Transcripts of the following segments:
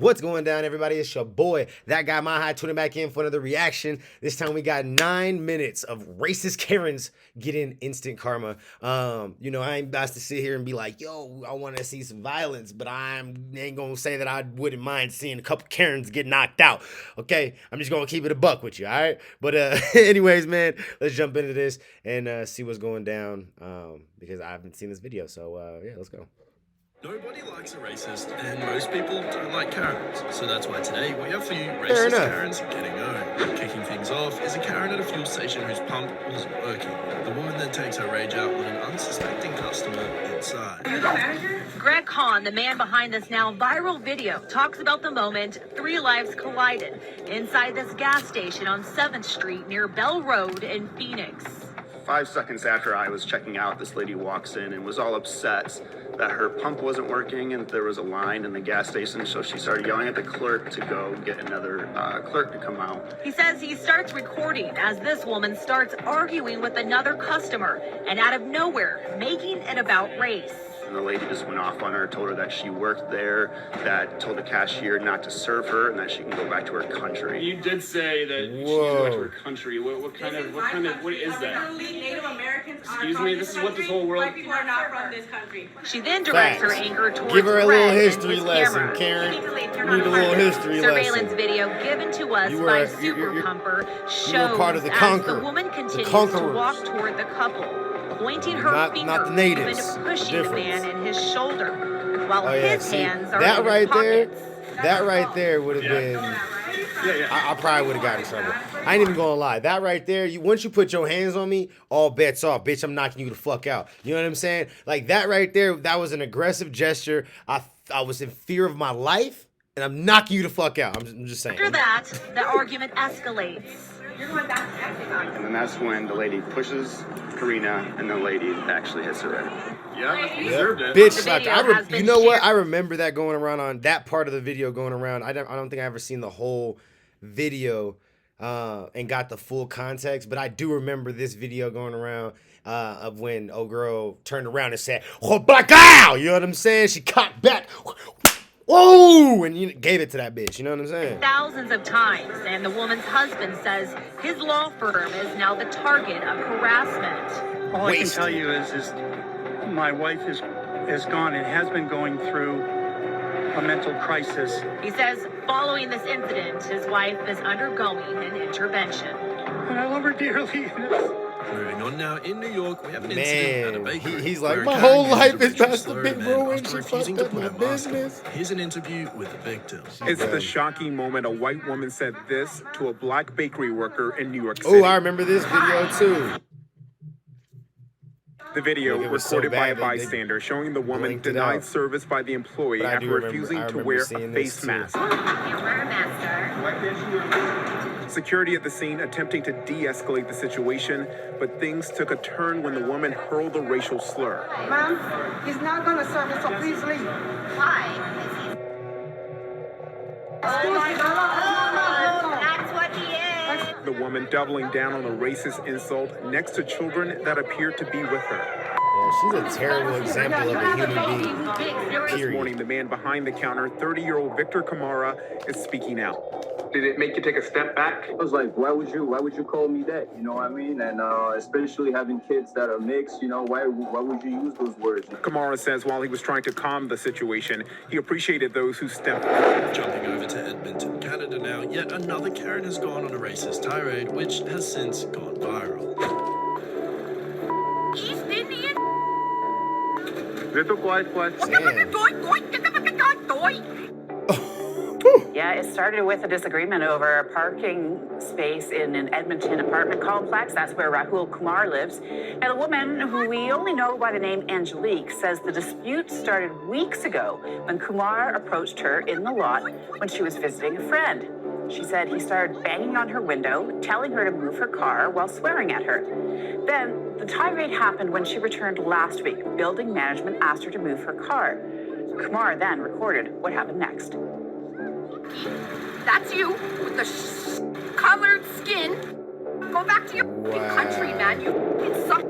What's going down, everybody? It's your boy, that guy, my high, tuning back in for another reaction. This time we got 9 minutes of racist Karens getting instant karma. I ain't about to sit here and be like, yo, I want to see some violence, but I ain't gonna say that I wouldn't mind seeing a couple Karens get knocked out. Okay, I'm just gonna keep it a buck with you, all right? But anyways, man, let's jump into this and see what's going down because I haven't seen this video. So yeah, let's go. Nobody likes a racist, and most people don't like Karens. So that's why today we have for you racist Karens getting owned. Kicking things off is a Karen at a fuel station whose pump wasn't working. The woman then takes her rage out on an unsuspecting customer inside. Are you the manager? Greg Hahn, the man behind this now viral video, talks about the moment 3 lives collided inside this gas station on 7th Street near Bell Road in Phoenix. 5 seconds after I was checking out, this lady walks in and was all upset that her pump wasn't working and there was a line in the gas station, so she started yelling at the clerk to go get another clerk to come out. He says he starts recording as this woman starts arguing with another customer and out of nowhere making it about race. And the lady just went off on her, told her that she worked there, that told the cashier not to serve her, and that she can go back to her country. You did say that she can go back to her country. What is that? Native Americans. Excuse me, this is what this whole world. White people are not from this country. She then directs her anger towards Give her a Greg little and history his lesson, camera. Karen. You need a little history Surveillance lesson. video given to us You by were- Super you're- Pumper you shows were part of the as conqueror, the woman the continues to conquerors. walk toward the couple, pointing her Not finger, the natives. even pushing the Difference. man in his shoulder, while Oh yeah, his see, hands are that in right his there, pockets. that right there would have been. Yeah. I probably would have gotten in trouble. I ain't even gonna lie. That right there, once you put your hands on me, all bets off, bitch. I'm knocking you the fuck out. You know what I'm saying? Like that right there, that was an aggressive gesture. I was in fear of my life, and I'm knocking you the fuck out. I'm just saying. After that, the argument escalates. And then that's when the lady pushes Karina, and the lady actually hits her head. Yeah, you deserved it. Bitch The slapped. video has You been know what? shared. I remember that going around on that part of the video going around. I don't think I ever seen the whole video and got the full context, but I do remember this video going around of when old girl turned around and said, "Oh, black out!" You know what I'm saying? She cocked back. Whoa! And you gave it to that bitch. You know what I'm saying? Thousands of times, and the woman's husband says his law firm is now the target of harassment. All I can Wasted. tell you is my wife is gone and has been going through a mental crisis. He says following this incident, his wife is undergoing an intervention. And I love her dearly. Moving on now, in New York, we have an incident at a Man, bakery. he's where like, a my Karen whole used a life is racial past the slur big at a bro man and after she refusing fucked to up put my a mask on. business. Here's an interview with the victim. It's the shocking moment a white woman said this to a black bakery worker in New York City. Oh, I remember this video too. The video, It was so recorded by a bad they bystander, showing the woman blinked it denied out. service by the employee But I after do remember- refusing I to remember wear a seeing this face too. mask. Wear a mask, sir. Security at the scene attempting to de-escalate the situation, but things took a turn when the woman hurled a racial slur. Ma'am, he's not going to serve us, so please leave. Why? Excuse me, no. That's what he is. The woman doubling down on a racist insult next to children that appeared to be with her. Yeah, she's a terrible example of a human being. This Period. morning, the man behind the counter, 30-year-old Victor Kamara, is speaking out. Did it make you take a step back? I was like, why would you call me that? You know what I mean? And especially having kids that are mixed, you know, why would you use those words? Kamara says while he was trying to calm the situation, he appreciated those who stepped Jumping over to Edmonton, Canada now, yet another Karen has gone on a racist tirade, which has since gone viral. East Indian. Little quiet. Yeah, it started with a disagreement over a parking space in an Edmonton apartment complex. That's where Rahul Kumar lives. And the woman, who we only know by the name Angelique, says the dispute started weeks ago when Kumar approached her in the lot when she was visiting a friend. She said he started banging on her window, telling her to move her car while swearing at her. Then the tirade happened when she returned last week. Building management asked her to move her car. Kumar then recorded what happened next. That's you with the colored skin. Go back to your country, man. You suck.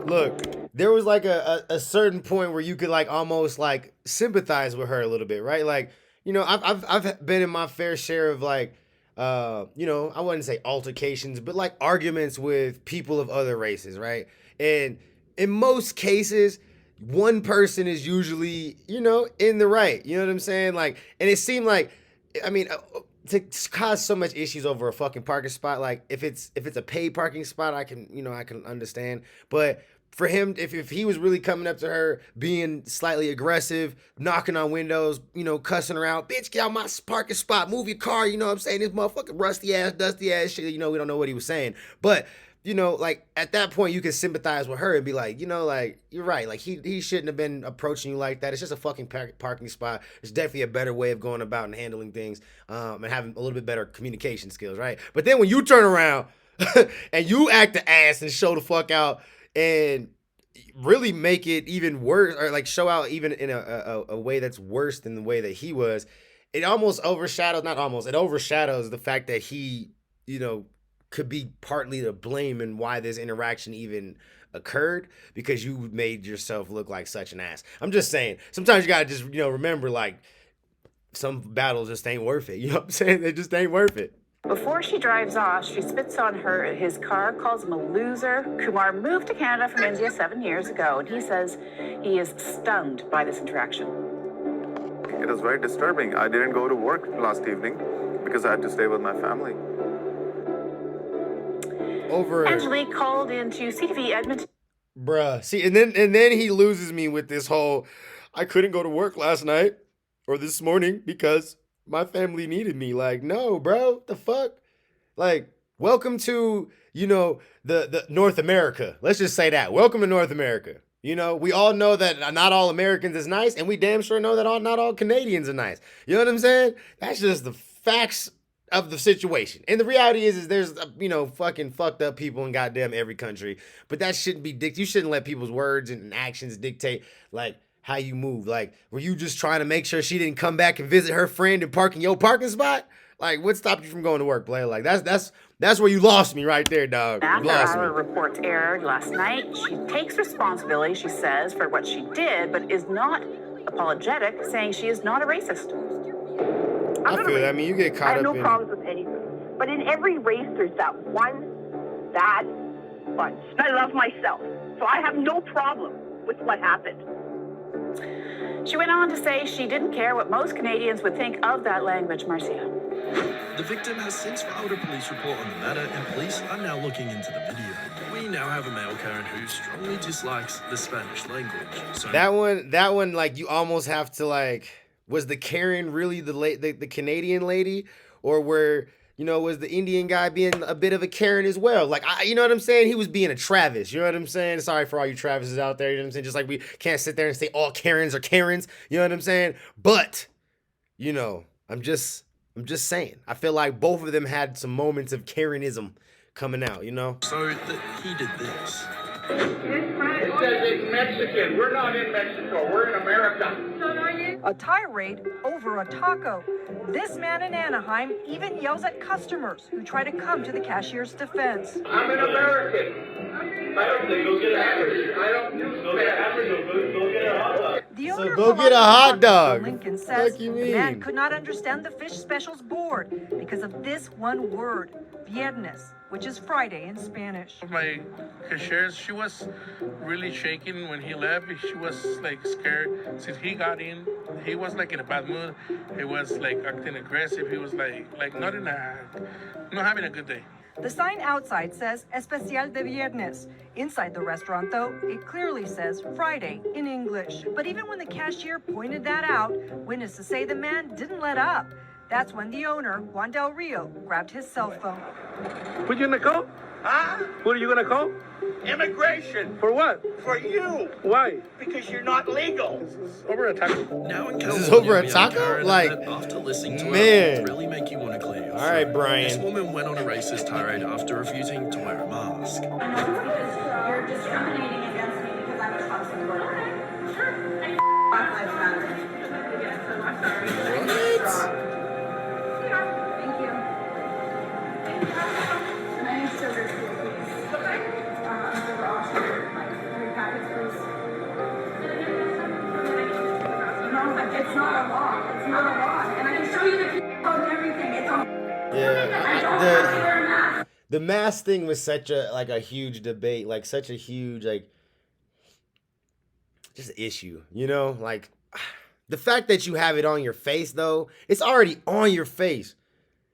Look. There was like a certain point where you could like almost like sympathize with her a little bit, right? Like, you know, I've been in my fair share of like, you know, I wouldn't say altercations, but like arguments with people of other races, right? And in most cases, one person is usually, you know, in the right. You know what I'm saying? Like, and it seemed like, I mean, to cause so much issues over a fucking parking spot, like if it's a paid parking spot, I can, you know, I can understand. But for him, if he was really coming up to her, being slightly aggressive, knocking on windows, you know, cussing her out, bitch, get out my parking spot, move your car, you know what I'm saying? This motherfucking rusty ass, dusty ass shit, you know, we don't know what he was saying. But, you know, like at that point you can sympathize with her and be like, you know, like, you're right. Like he shouldn't have been approaching you like that. It's just a fucking parking spot. There's definitely a better way of going about and handling things, and having a little bit better communication skills, right? But then when you turn around and you act the ass and show the fuck out and really make it even worse, or like show out even in a way that's worse than the way that he was, it almost overshadows, not almost, it overshadows the fact that he, you know, could be partly to blame in why this interaction even occurred, because you made yourself look like such an ass. I'm just saying, sometimes you gotta just, you know, remember, like, some battles just ain't worth it. You know what I'm saying? They just ain't worth it. Before she drives off, she spits on his car, calls him a loser. Kumar moved to Canada from India 7 years ago, and he says he is stunned by this interaction. It was very disturbing. I didn't go to work last evening because I had to stay with my family. Angelique called into CTV Edmonton. Bruh, see, and then he loses me with this whole, I couldn't go to work last night or this morning because my family needed me. Like, no, bro, the fuck? Like, welcome to, you know, the North America. Let's just say that. Welcome to North America. You know, we all know that not all Americans is nice, and we damn sure know that not all Canadians are nice. You know what I'm saying? That's just the facts of the situation. And the reality is there's, you know, fucking fucked up people in goddamn every country. But that shouldn't be you shouldn't let people's words and actions dictate, like, how you move. Like, were you just trying to make sure she didn't come back and visit her friend and park in your parking spot? Like, what stopped you from going to work, player? Like, that's where you lost me right there, dog. You lost me. After our reports aired last night, she takes responsibility, she says, for what she did, but is not apologetic, saying she is not a racist. I feel that. I mean, you get caught up in... I have no problems with anything. But in every race, there's that one bad bunch. I love myself, so I have no problem with what happened. She went on to say she didn't care what most Canadians would think of that language, Marcia. The victim has since filed a police report on the matter, and police are now looking into the video. We now have a male Karen who strongly dislikes the Spanish language. So that one, like, you almost have to, like, was the Karen really the Canadian lady, or was the Indian guy being a bit of a Karen as well? Like, you know what I'm saying? He was being a Travis. You know what I'm saying? Sorry for all you Travises out there. You know what I'm saying? Just like we can't sit there and say all Karens are Karens. You know what I'm saying? But, you know, I'm just saying. I feel like both of them had some moments of Karenism coming out, you know? So he did this. It says it's Mexican. We're not in Mexico. We're in America. A tirade over a taco. This man in Anaheim even yells at customers who try to come to the cashier's defense. I'm an American. I don't think go get a hamburger. I don't do Spanish. Go get a hot dog. The owner go get a hot dog. Lincoln says the man could not understand the fish specials board because of this one word, viernes, which is Friday in Spanish. My cashier, she was really shaking when he left. She was like scared. Since he got in, he was like in a bad mood. He was like acting aggressive. He was like not having a good day. The sign outside says Especial de Viernes. Inside the restaurant, though, it clearly says Friday in English. But even when the cashier pointed that out, witnesses say the man didn't let up. That's when the owner, Juan Del Rio, grabbed his cell phone. Who you gonna call? Huh? Who are you gonna call? Immigration. For what? For you. Why? Because you're not legal. This is over a taco. Now in this is over a taco? Like, after listening to man. Her, really make you want to clear your All right, Brian. This woman went on a racist tirade after refusing to wear a mask. I know it's because you're discriminating against me because I'm a Thompson worker. Sure. Black Lives Matter. What? Thank you. And I need sugar too, please. Sugar Oxford, like 3 packets, please. No, it's not a law. It's not a law. the mask thing was such a huge debate, like such a huge just issue, you know? Like the fact that you have it on your face though, it's already on your face.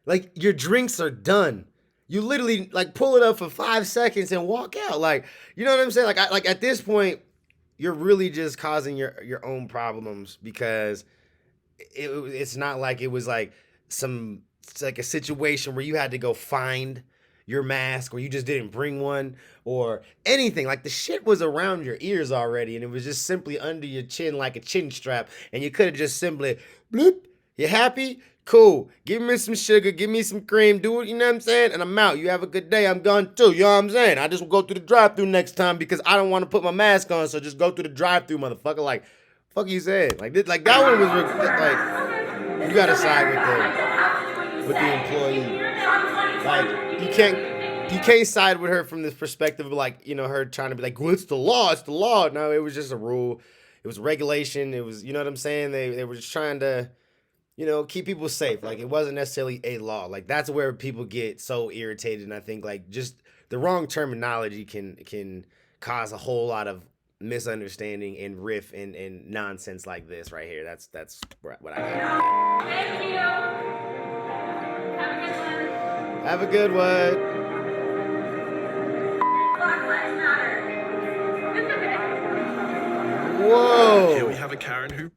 Like your drinks are done. You literally like pull it up for 5 seconds and walk out. Like, you know what I'm saying? Like at this point, you're really just causing your own problems because it's not like it was like it's like a situation where you had to go find your mask or you just didn't bring one or anything. Like the shit was around your ears already and it was just simply under your chin like a chin strap and you could have just simply bloop. You happy? Cool. Give me some sugar. Give me some cream. Do it. You know what I'm saying? And I'm out. You have a good day. I'm gone too. You know what I'm saying? I just will go through the drive-thru next time because I don't want to put my mask on. So just go through the drive-thru, motherfucker. Like, fuck you said. Like that one was like, you gotta side with the employee. Like you can't side with her from this perspective of like, you know, her trying to be like, well, it's the law. It's the law. No, it was just a rule. It was regulation. It was, you know what I'm saying? They were just trying to, you know, keep people safe. Like it wasn't necessarily a law. Like that's where people get so irritated. And I think like just the wrong terminology can cause a whole lot of misunderstanding and riff and nonsense like this right here. That's what I got. Thank you. Have a good one. Black Lives Matter. Whoa. Here we have a Karen who.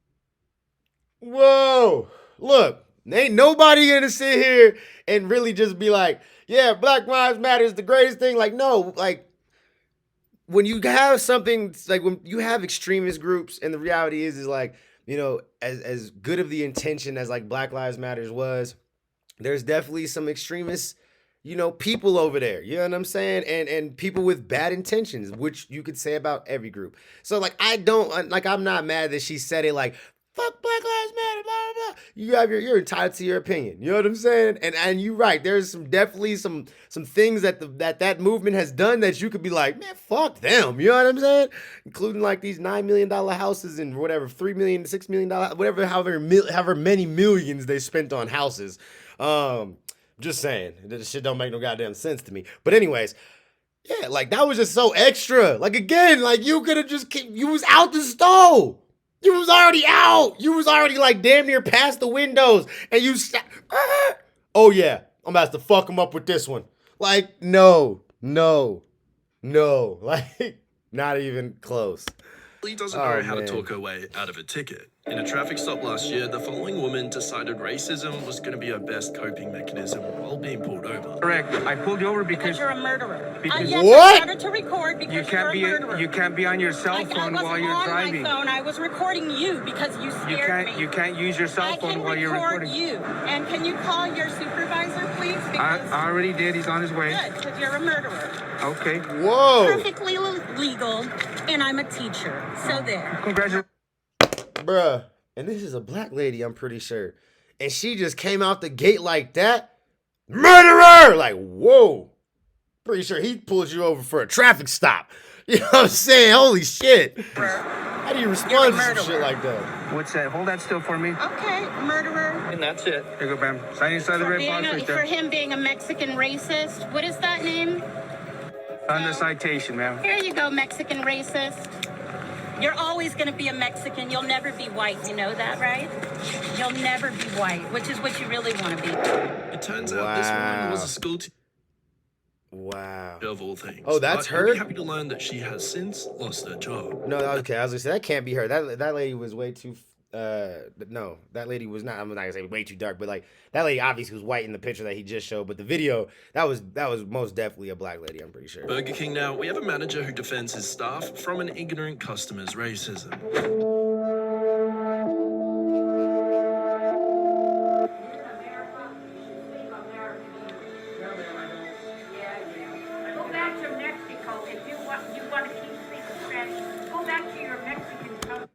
Whoa. Look, ain't nobody gonna sit here and really just be like, yeah, Black Lives Matter is the greatest thing. Like, no, like when you have something like when you have extremist groups, and the reality is like, you know, as good of the intention as like Black Lives Matters was, there's definitely some extremists, you know, people over there. You know what I'm saying? And people with bad intentions, which you could say about every group. So like I'm not mad that she said it like, fuck Black Lives Matter, blah, blah, blah. You're entitled to your opinion. You know what I'm saying? And you're right. There's definitely some things that movement has done that you could be like, man, fuck them. You know what I'm saying? Including like these $9 million houses and whatever, $3 million, $6 million, whatever, however many millions they spent on houses. Just saying, this shit don't make no goddamn sense to me. But anyways, yeah, like that was just so extra. Like again, like you could have just you was out the stove. You was already out. You was already like damn near past the windows. And you oh yeah, I'm about to fuck him up with this one. Like, no. Like, not even close. Lee doesn't know how to talk her way out of a ticket. In a traffic stop last year, the following woman decided racism was going to be her best coping mechanism while being pulled over. Correct. I pulled you over because you're a murderer. Because yes, what? I started to record because you can't you're a murderer. You can't be on your cell phone while you're driving. I wasn't on my phone. I was recording you because you scared me. You can't use your cell phone while you're recording. I can record you. And can you call your supervisor, please? Because I already did. He's on his way. Good, because you're a murderer. Okay. Whoa. Perfectly legal, and I'm a teacher. So there. Congratulations. Bruh. And this is a black lady, I'm pretty sure. And she just came out the gate like that. Murderer! Like, whoa. Pretty sure he pulled you over for a traffic stop. You know what I'm saying? Holy shit. How do you respond to some shit like that? What's that? Hold that still for me. Okay, murderer. And that's it. Here you go, ma'am. Sign inside the red box right there. For him being a Mexican racist. What is that name? On the citation, ma'am. Here you go, Mexican racist. You're always going to be a Mexican. You'll never be white. You know that, right? You'll never be white, which is what you really want to be. It turns out this woman was a school teacher. Wow. Of all things. Oh, that's her? You'll be happy to learn that she has since lost her job. No, okay. I was gonna say that can't be her. That lady was way too. No, that lady was not. I'm not gonna say way too dark, but like that lady obviously was white in the picture that he just showed. But the video, that was most definitely a black lady. I'm pretty sure. Burger King now. We have a manager who defends his staff from an ignorant customer's racism.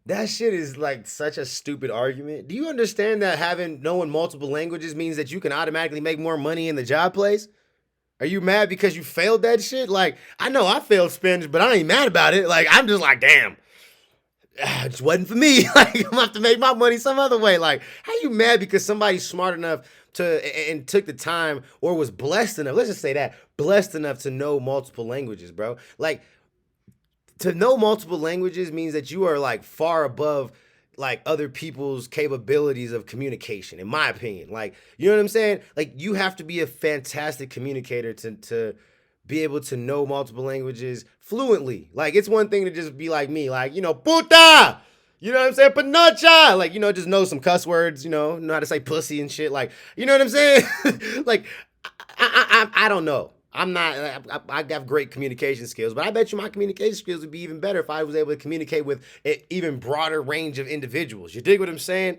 That shit is like such a stupid argument. Do you understand that knowing multiple languages means that you can automatically make more money in the job place? Are you mad because you failed that shit? Like, I know I failed Spanish, but I ain't mad about it. Like, I'm just like, damn, it just wasn't for me. Like, I'm gonna have to make my money some other way. Like, how you mad because somebody's smart enough and took the time or was blessed enough, let's just say that, blessed enough to know multiple languages, bro. Like, to know multiple languages means that you are like far above like other people's capabilities of communication, in my opinion. Like, you know what I'm saying? Like, you have to be a fantastic communicator to be able to know multiple languages fluently. Like, it's one thing to just be like me, like, you know, puta, you know what I'm saying? Panocha, like, you know, just know some cuss words, you know how to say pussy and shit. Like, you know what I'm saying? Like, I don't know. I have great communication skills, but I bet you my communication skills would be even better if I was able to communicate with an even broader range of individuals. You dig what I'm saying?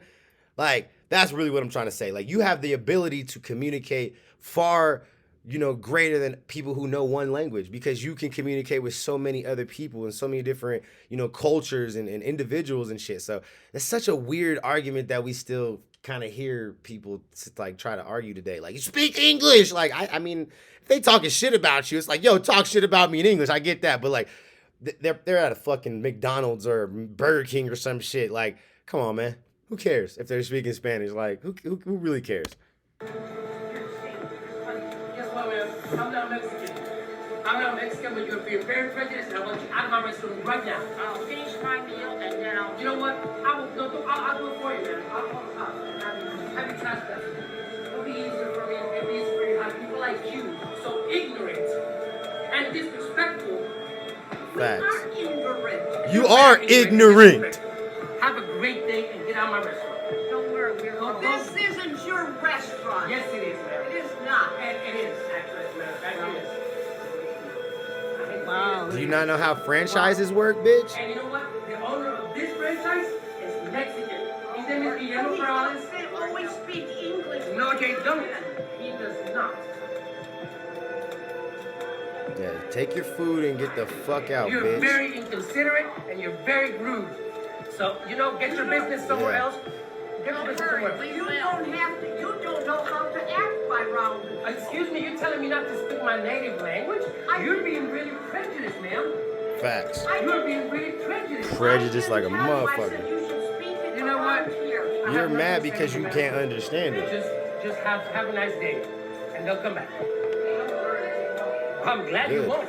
Like, that's really what I'm trying to say. Like, you have the ability to communicate far, you know, greater than people who know one language, because you can communicate with so many other people and so many different, you know, cultures and individuals and shit. So it's such a weird argument that we still kind of hear people like try to argue today. Like, you speak English. Like, I mean, if they talking shit about you, it's like, yo, talk shit about me in English. I get that. But like, they're at a fucking McDonald's or Burger King or some shit. Like, come on, man. Who cares if they're speaking Spanish? Like, who really cares? Guess what, man? I'm not Mexican. I'm not Mexican, but you're being very prejudiced, and I want you out of my restaurant right now. I'll finish my meal, and then I'll... You know what? I'll do it for you, man. I'll have you trespass. It'll be easier for me. It'll be easier for you. Have people like you, so ignorant and disrespectful. Facts. We are ignorant. You are ignorant. Have a great day and get out of my restaurant. Don't worry, this isn't your restaurant. Yes, it is, man. It is not. And it is, actually, as a matter of fact, it is. Wow. Do you not know how franchises work, bitch? And you know what? The owner of this franchise is Mexican. His name is Guillermo Morales. They always speak English. No, they don't. He does not. Yeah, take your food and get the fuck out, You're bitch. very inconsiderate and you're very rude. So, you know, get your business somewhere Yeah. else. Get your business somewhere else. You don't have to. You don't know how to act by round. Excuse me, you're telling me not to speak my native language? You're being really prejudiced, ma'am. Facts. You're being really prejudiced. Prejudiced like a motherfucker. You know what? You're mad because you can't understand it. Just have a nice day, and they'll come back. I'm glad you Good. won't.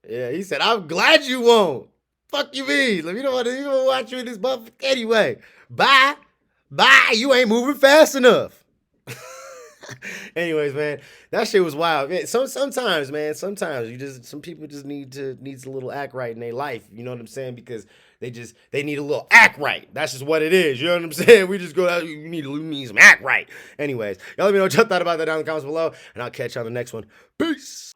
Yeah, he said, I'm glad you won't. Fuck you mean? Like, you don't want to watch you in this motherfucker anyway. Bye. Bye. You ain't moving fast enough. Anyways, man, that shit was wild. Man, sometimes, man, some people just needs a little act right in their life. You know what I'm saying? Because they need a little act right. That's just what it is. You know what I'm saying? We just go out, you need some act right. Anyways, y'all let me know what y'all thought about that down in the comments below, and I'll catch you on the next one. Peace.